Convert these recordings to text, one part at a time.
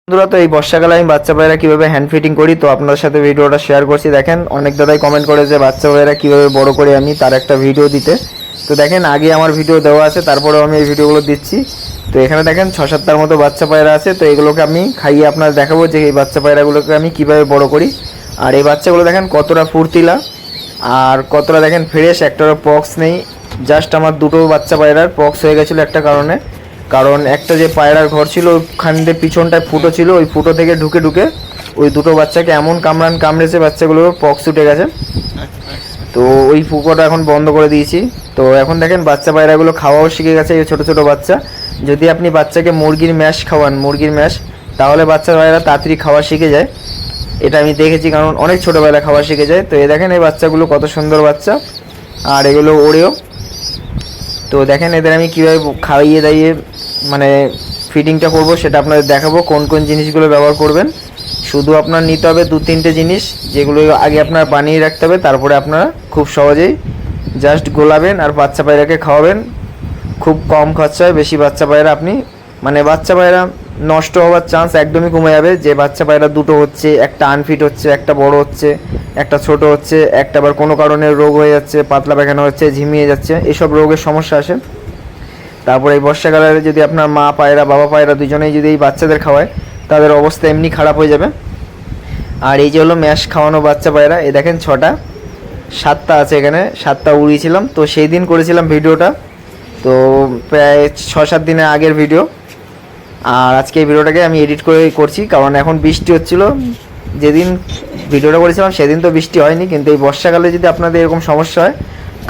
বন্ধুরা, তো এই বর্ষাকালে আমি বাচ্চা পায়রা কীভাবে হ্যান্ড ফিটিং করি তো আপনাদের সাথে ভিডিওটা শেয়ার করছি। দেখেন, অনেক দাদাই কমেন্ট করে যে বাচ্চা পায়রা কীভাবে বড় করি আমি তার একটা ভিডিও দিতে। তো দেখেন, আগে আমার ভিডিও দেওয়া আছে, তারপরেও আমি এই ভিডিওগুলো দিচ্ছি। তো এখানে দেখেন 6-7টার মতো বাচ্চা পায়রা আছে। তো এগুলোকে আমি খাইয়ে আপনাদের দেখাবো যে এই বাচ্চা পায়রাগুলোকে আমি কীভাবে বড় করি। আর এই বাচ্চাগুলো দেখেন কতটা ফুর্তিলা আর কতটা দেখেন ফ্রেশ, একটারও পক্স নেই। জাস্ট আমার দুটো বাচ্চা পায়রার পক্স হয়ে গেছিলো একটা কারণে, কারণ একটা যে পায়রার ঘর ছিল ওখান দিয়ে পিছনটায় ফুটো ছিল, ওই ফুটো থেকে ঢুকে ঢুকে ওই দুটো বাচ্চাকে এমন কামড়েছে, বাচ্চাগুলোর পক্স উঠে গেছে। তো ওই ফুটোটা এখন বন্ধ করে দিয়েছি। তো এখন দেখেন বাচ্চা পায়রাগুলো খাওয়াও শিখে গেছে, এই ছোটো ছোটো বাচ্চা। যদি আপনি বাচ্চাকে মুরগির ম্যাশ খাওয়ান, মুরগির ম্যাশ, তাহলে বাচ্চা পায়রা তাড়াতাড়ি খাওয়া শিখে যায়। এটা আমি দেখেছি, কারণ অনেক ছোটোবেলা খাওয়া শিখে যায়। তো এই দেখেন এই বাচ্চাগুলো কত সুন্দর বাচ্চা, আর এগুলো ওড়েও। তো দেখেন এদের আমি কীভাবে খাইয়ে দাইয়ে মানে ফিডিংটা করব সেটা আপনাদের দেখাবো, কোন কোন জিনিসগুলো ব্যবহার করবেন। শুধু আপনার নিতে হবে 2-3টে জিনিস, যেগুলো আগে আপনার বানিয়ে রাখতে হবে। তারপরে আপনারা খুব সহজেই জাস্ট গোলাবেন আর বাচ্চা পায়রাকে খাওয়াবেন। খুব কম খরচায় বেশি বাচ্চা পায়রা আপনি মানে বাচ্চা পায়রা নষ্ট হওয়ার চান্স একদমই কমে যাবে। যে বাচ্চা পায়রা দুটো হচ্ছে, একটা আনফিট হচ্ছে, একটা বড় হচ্ছে, একটা ছোট হচ্ছে, একটা আবার কোনো কারণে রোগ হয়ে যাচ্ছে, পাতলা পায়খানা হচ্ছে, ঝিমিয়ে যাচ্ছে, এসব রোগের সমস্যা আসে। তারপরে এই বর্ষাকালে যদি আপনার মা পায়রা বাবা পায়রা দুজনেই যদি এই বাচ্চাদের খাওয়ায়, তাদের অবস্থা এমনি খারাপ হয়ে যাবে। আর এই যে হলো ম্যাশ খাওয়ানো বাচ্চা পায়রা, এ দেখেন 7টা আছে এখানে, 7টা উড়িয়েছিলাম। তো সেই দিন করেছিলাম ভিডিওটা, তো প্রায় 6-7 দিনের আগের ভিডিও। আর আজকে এই ভিডিওটাকে আমি এডিট করে করছি, কারণ এখন বৃষ্টি হচ্ছিল। যেদিন ভিডিওটা করেছিলাম সেদিন তো বৃষ্টি হয়নি, কিন্তু এই বর্ষাকালে যদি আপনাদের এরকম সমস্যা হয়,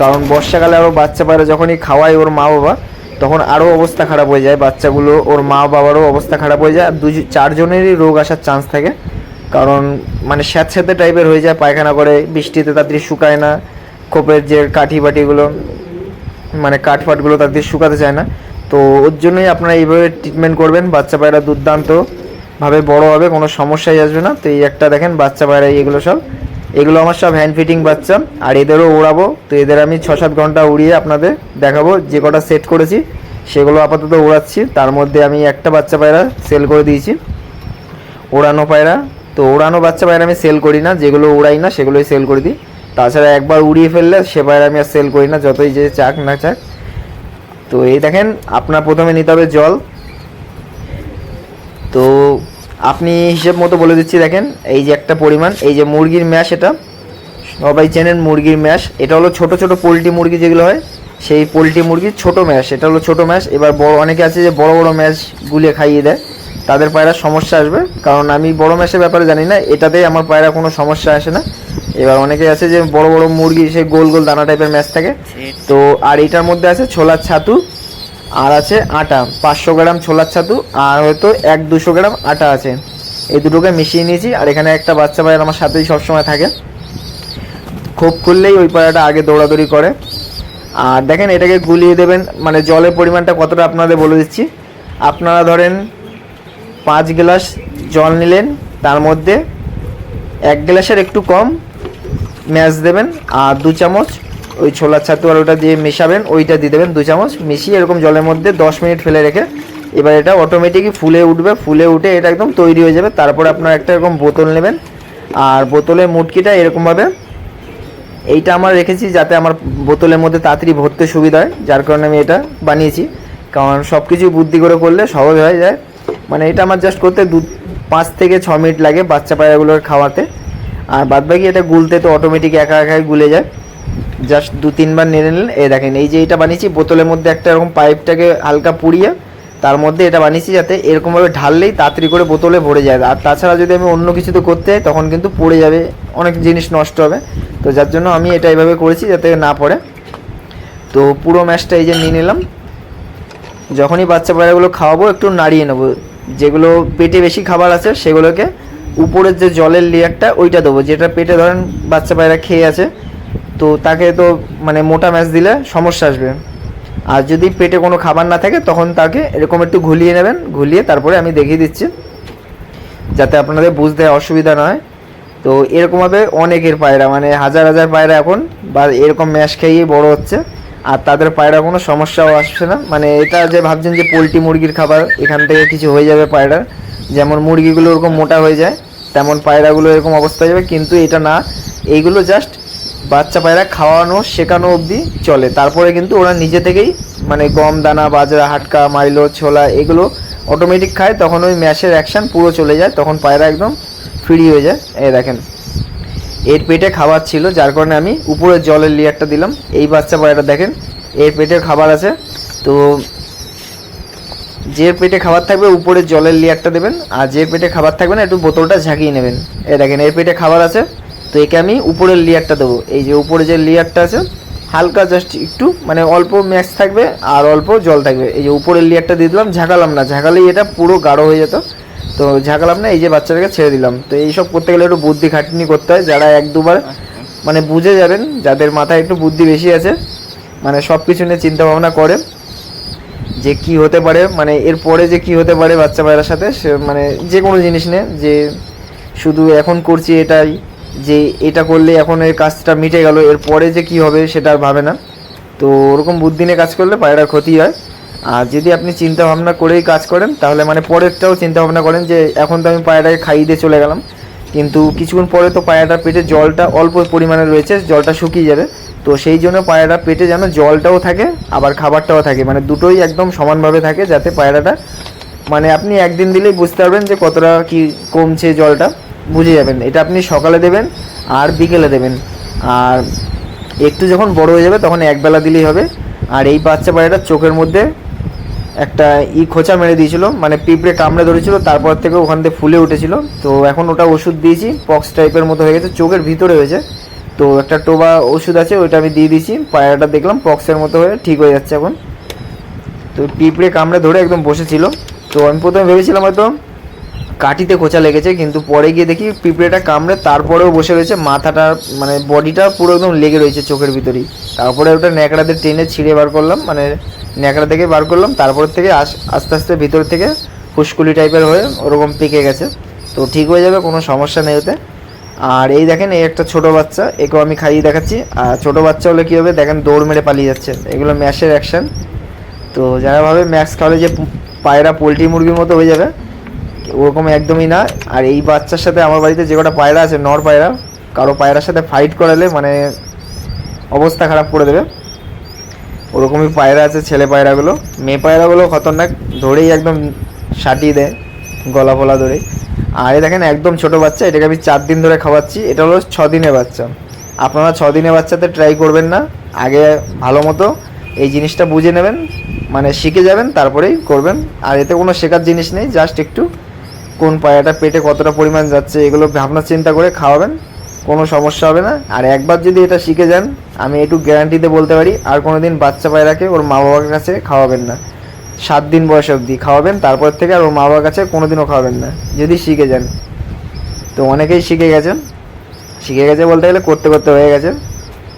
কারণ বর্ষাকালে আরও বাচ্চা পায়রা যখনই খাওয়ায় ওর মা বাবা, তখন আরও অবস্থা খারাপ হয়ে যায় বাচ্চাগুলো, ওর মা বাবারও অবস্থা খারাপ হয়ে যায়। আর 2-4 জনেরই রোগ আসার চান্স থাকে, কারণ মানে স্যাঁতস্যাঁতে টাইপের হয়ে যায়, পায়খানা করে, বৃষ্টিতে তাড়াতাড়ি শুকায় না, খোপের যে কাঠি বাটিগুলো মানে কাঠফাটগুলো তাড়াতাড়ি শুকাতে চায় না। তো ওর জন্যই আপনারা এইভাবে ট্রিটমেন্ট করবেন, বাচ্চা পায়রা দুর্দান্তভাবে বড় হবে, কোনো সমস্যাই আসবে না। তো এই একটা দেখেন বাচ্চা পায়রা, এগুলো আমার সব হ্যান্ড ফিটিং বাচ্চা, আর এদেরও ওড়াবো। তো এদের আমি 6-7 ঘন্টা উড়িয়ে আপনাদের দেখাবো। যে কটা সেট করেছি সেগুলো আপাতত ওড়াচ্ছি। তার মধ্যে আমি একটা বাচ্চা পায়রা সেল করে দিয়েছি, ওড়ানো পায়রা। তো ওড়ানো বাচ্চা পায়রা আমি সেল করি না, যেগুলো উড়াই না সেগুলোই সেল করে দিই। তাছাড়া একবার উড়িয়ে ফেললে সে পায়রা আমি আর সেল করি না, যতই যে চাক না চাক। তো এই দেখেন, আপনার প্রথমে নিতে হবে জল। তো আপনি হিসেব মতো বলে দিচ্ছি, দেখেন এই যে একটা পরিমাণ, এই যে মুরগির ম্যাশ, এটা সবাই চেনেন মুরগির ম্যাশ। এটা হলো ছোট ছোট পোলট্রি মুরগি যেগুলো হয়, সেই পোলট্রি মুরগির ছোট ম্যাশ, এটা হলো ছোট ম্যাশ। এবার বড় অনেকে আছে যে বড় বড় ম্যাশ গুলিয়ে খাইয়ে দেয়, তাদের পায়রা সমস্যা আসবে, কারণ আমি বড় ম্যাশের ব্যাপারে জানি না, এটাতেই আমার পায়রা কোনো সমস্যা আসে না। এবার অনেকে আছে যে বড় বড় মুরগি, সেই গোল গোল দানা টাইপের ম্যাশ থাকে। তো আর এটার মধ্যে আছে ছোলার ছাতু, আর আছে আটা, 500 গ্রাম ছোলার ছাতু, আর হয়তো 1-200 গ্রাম আটা আছে। এই দুটোকে মিশিয়ে নিয়েছি। আর এখানে একটা বাচ্চা পায়রা আমার সাথেই সবসময় থাকে, খোপ খুললেই ওই পায়রাটা আগে দৌড়াদৌড়ি করে। আর দেখেন এটাকে গুলিয়ে দেবেন, মানে জলের পরিমাণটা কতটা আপনাদের বলে দিচ্ছি। আপনারা ধরেন 5 গ্লাস জল নিলেন, তার মধ্যে 1 গ্লাসের একটু কম ম্যাশ দেবেন, আর 2 চামচ ওই ছোলার ছাতু আর ওটা দিয়ে মেশাবেন, ওইটা দিয়ে দেবেন 2 চামচ মিশিয়ে এরকম জলের মধ্যে 10 মিনিট ফেলে রেখে, এবার এটা অটোমেটিকই ফুলে উঠবে, ফুলে উঠে এটা একদম তৈরি হয়ে যাবে। তারপর আপনারা একটা এরকম বোতল নেবেন, আর বোতলের মুটকিটা এরকমভাবে, এইটা আমার রেখেছি যাতে আমার বোতলের মধ্যে তাড়াতাড়ি ভরতে সুবিধা হয়, যার কারণে আমি এটা বানিয়েছি। কারণ সব কিছু বুদ্ধি করে করলে সহজ হয়ে যায়। মানে এটা আমার জাস্ট করতে 5 থেকে 6 মিনিট লাগে বাচ্চা পায়রাগুলোর খাওয়াতে, আর বাদবাকি এটা গুলতে তো অটোমেটিক একা একাই গুলে যায়। জাস্ট 2-3 বার নেড়ে নিলেন। এই দেখেন এই যে এটা বানিয়েছি, বোতলের মধ্যে একটা এরকম পাইপটাকে হালকা পুড়িয়ে তার মধ্যে এটা বানিয়েছি, যাতে এরকমভাবে ঢাললেই তাড়াতাড়ি করে বোতলে ভরে যায়। আর তাছাড়া যদি আমি অন্য কিছু তো করতে যাই তখন কিন্তু পড়ে যাবে, অনেক জিনিস নষ্ট হবে। তো যার জন্য আমি এটা এইভাবে করেছি যাতে না পড়ে। তো পুরো ম্যাশটা এই যে নিয়ে নিলাম। যখনই বাচ্চা পায়রাগুলো খাওয়াবো একটু নাড়িয়ে নেবো, যেগুলো পেটে বেশি খাবার আছে সেগুলোকে উপরের যে জলের লেয়ারটা ওইটা দেবো, যেটা পেটে ধরেন বাচ্চা পায়রা খেয়ে আছে, তো তাকে তো মানে মোটা ম্যাশ দিলে সমস্যা আসবে। আর যদি পেটে কোনো খাবার না থাকে তখন তাকে এরকম একটু ঘুলিয়ে নেবেন, ঘুলিয়ে তারপরে আমি দেখিয়ে দিচ্ছি যাতে আপনাদের বুঝতে অসুবিধা না হয়। তো এরকমভাবে অনেকের পায়রা মানে হাজার হাজার পায়রা এখন বা এরকম ম্যাশ খেয়েই বড় হচ্ছে, আর তাদের পায়রা কোনো সমস্যাও আসছে না। মানে এটা যে ভাবছেন যে পোলট্রি মুরগির খাবার এখান থেকে কিছু হয়ে যাবে পায়রা, যেমন মুরগিগুলো ওরকম মোটা হয়ে যায় তেমন পায়রাগুলো এরকম অবস্থা হয়ে যাবে। কিন্তু এটা না, এইগুলো জাস্ট বাচ্চা পায়রা খাওয়ানো শেখানো অবধি চলে, তারপরে কিন্তু ওরা নিজে থেকেই মানে গম দানা বাজরা হাটকা মাইলো ছোলা এগুলো অটোমেটিক খায়, তখন ওই ম্যাশের অ্যাকশান পুরো চলে যায়, তখন পায়রা একদম ফ্রি হয়ে যায়। এই দেখেন এর পেটে খাবার ছিল, যার কারণে আমি উপরে জলের লেয়ারটা দিলাম। এই বাচ্চা পায়রা দেখেন এর পেটে খাবার আছে, তো যে পেটে খাবার থাকবে উপরে জলের লেয়ারটা দেবেন, আর যে পেটে খাবার থাকবে না একটু বোতলটা ঝাঁকিয়ে নেবেন। এই দেখেন এর পেটে খাবার আছে, তো একে আমি উপরের লেয়ারটা দেবো। এই যে উপরে যে লেয়ারটা আছে হালকা জাস্ট একটু মানে অল্প ম্যাক্স থাকবে আর অল্প জল থাকবে, এই যে উপরের লেয়ারটা দিয়ে দিলাম। ঝাঁকালাম না, ঝাঁকালেই এটা পুরো গাঢ় হয়ে যেত, তো ঝাঁকালাম না। এই যে বাচ্চাটাকে ছেড়ে দিলাম। তো এইসব করতে গেলে একটু বুদ্ধি খাটনি করতে হয়, যারা এক দুবার মানে বুঝে যাবেন, যাদের মাথায় একটু বুদ্ধি বেশি আছে, মানে সব কিছু নিয়ে চিন্তা ভাবনা করে যে কি হতে পারে, মানে এরপরে যে কি হতে পারে বাচ্চা পায়রার সাথে, সে মানে যে কোনো জিনিস নিয়ে, যে শুধু এখন করছি এটাই, যে এটা করলে এখন এই কাজটা মিটে গেল, এরপরে যে কি হবে সেটা আর ভাবে না। তো ওরকম বুদ্ধি নিয়ে কাজ করলে পায়রার ক্ষতি হয়। আর যদি আপনি চিন্তা ভাবনা করেই কাজ করেন তাহলে মানে পরেরটাও চিন্তা ভাবনা করেন যে এখন তো আমি পায়রাকে খাইয়ে দিয়ে চলে গেলাম, কিন্তু কিছুক্ষণ পরে তো পায়রাটার পেটে জলটা অল্প পরিমাণে রয়েছে, জলটা শুকিয়ে যাবে, তো সেই জন্য পায়রার পেটে যেন জলটাও থাকে আবার খাবারটাও থাকে, মানে দুটোই একদম সমানভাবে থাকে, যাতে পায়রাটা মানে আপনি একদিন দিলেই বুঝতে পারবেন যে কতটা কি কমছে জলটা, বুঝে যাবেন। এটা আপনি সকালে দেবেন আর বিকেলে দেবেন, আর একটু যখন বড় হয়ে যাবে তখন একবেলা দিলেই হবে। আর এই বাচ্চা পায়রাটার চোখের মধ্যে একটা খোঁচা মেরে দিয়েছিল, মানে পিঁপড়ে কামড়ে ধরেছিল, তারপর থেকে ওখান থেকে ফুলে উঠেছিল, তো এখন ওটা ওষুধ দিয়েছি, পক্স টাইপের মতো হয়ে গেছে, চোখের ভিতরে হয়েছে, তো একটা টোবা ওষুধ আছে ওইটা আমি দিয়ে দিয়েছি। পায়রাটা দেখলাম পক্সের মতো হয়ে ঠিক হয়ে যাচ্ছে এখন। তো পিঁপড়ে কামড়ে ধরে একদম বসেছিল, তো আমি প্রথমে ভেবেছিলাম হয়তো কাটিতে খোঁচা লেগেছে, কিন্তু পরে গিয়ে দেখি পিঁপড়েটা কামড়ে তারপরেও বসে রয়েছে, মাথাটা মানে বডিটা পুরো একদম লেগে রয়েছে চোখের ভিতরেই। তারপরে ওটা ন্যাকড়াতে টেনে ছিঁড়ে বার করলাম, মানে ন্যাকড়া থেকে বার করলাম, তারপর থেকে আস্তে আস্তে ভিতর থেকে ফুসকুলি টাইপের হয়ে ওরকম পেকে গেছে, তো ঠিক হয়ে যাবে, কোনো সমস্যা নেই ওতে। আর এই দেখেন এই একটা ছোট বাচ্চা, একেও আমি খাইয়ে দেখাচ্ছি। আর ছোট বাচ্চা হলে কী হবে দেখেন, দৌড় মেরে পালিয়ে যাচ্ছে, এগুলো ম্যাশের অ্যাকশান। তো যারা ভাবে ম্যাক্স খাওয়ালে যে পায়রা পোলট্রি মুরগির মতো হয়ে যাবে, ওরকম একদমই না। আর এই বাচ্চার সাথে আমার বাড়িতে যে কটা পায়রা আছে নর পায়রা, কারো পায়রার সাথে ফাইট করালে মানে অবস্থা খারাপ করে দেবে, ওরকমই পায়রা আছে ছেলে পায়রাগুলো। মেয়ে পায়রাগুলো খতরনাক, ধরেই একদম সাটিয়ে দেয় গলা ফলা ধরে। আর এই দেখেন একদম ছোট বাচ্চা, এটাকে আমি 4 দিন ধরে খাওয়াচ্ছি, এটা হলো 6 দিনের বাচ্চা। আপনারা 6 দিনের বাচ্চাতে ট্রাই করবেন না, আগে ভালো মতো এই জিনিসটা বুঝে নেবেন, মানে শিখে যাবেন তারপরেই করবেন। আর এতে কোনো শেখার জিনিস নেই, জাস্ট একটু কোন পায়রাটা পেটে কতটা পরিমাণ যাচ্ছে এগুলো ভাবনা চিন্তা করে খাওয়াবেন, কোনো সমস্যা হবে না। আর একবার যদি এটা শিখে যান, আমি একটু গ্যারান্টিতে বলতে পারি আর কোনো দিন বাচ্চা পায়রাকে ওর মা বাবার কাছে খাওয়াবেন না। 7 দিন বয়স অবধি খাওয়াবেন, তারপর থেকে আর ওর মা বাবার কাছে কোনো দিনও খাওয়াবেন না যদি শিখে যান। তো অনেকেই শিখে গেছে বলতে গেলে করতে করতে হয়ে গেছে।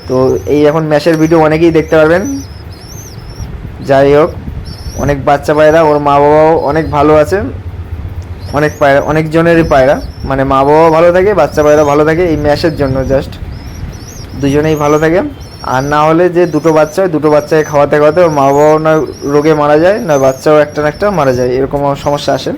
তো এই এখন ম্যাশের ভিডিও অনেকেই দেখতে পারবেন। যাই হোক, অনেক বাচ্চা পায়রা, ওর মা বাবাও অনেক ভালো আছে, অনেক পায়রা অনেকজনেরই পায়রা মানে মা বাবাও ভালো থাকে, বাচ্চা পায়রা ভালো থাকে, এই ম্যাশের জন্য জাস্ট দুজনেই ভালো থাকে। আর না হলে যে দুটো বাচ্চা হয়, দুটো বাচ্চাকে খাওয়াতে খাওয়াতে ওর মা বাবাও না রোগে মারা যায়, না বাচ্চাও একটা না একটা মারা যায়, এরকম সমস্যা আসে।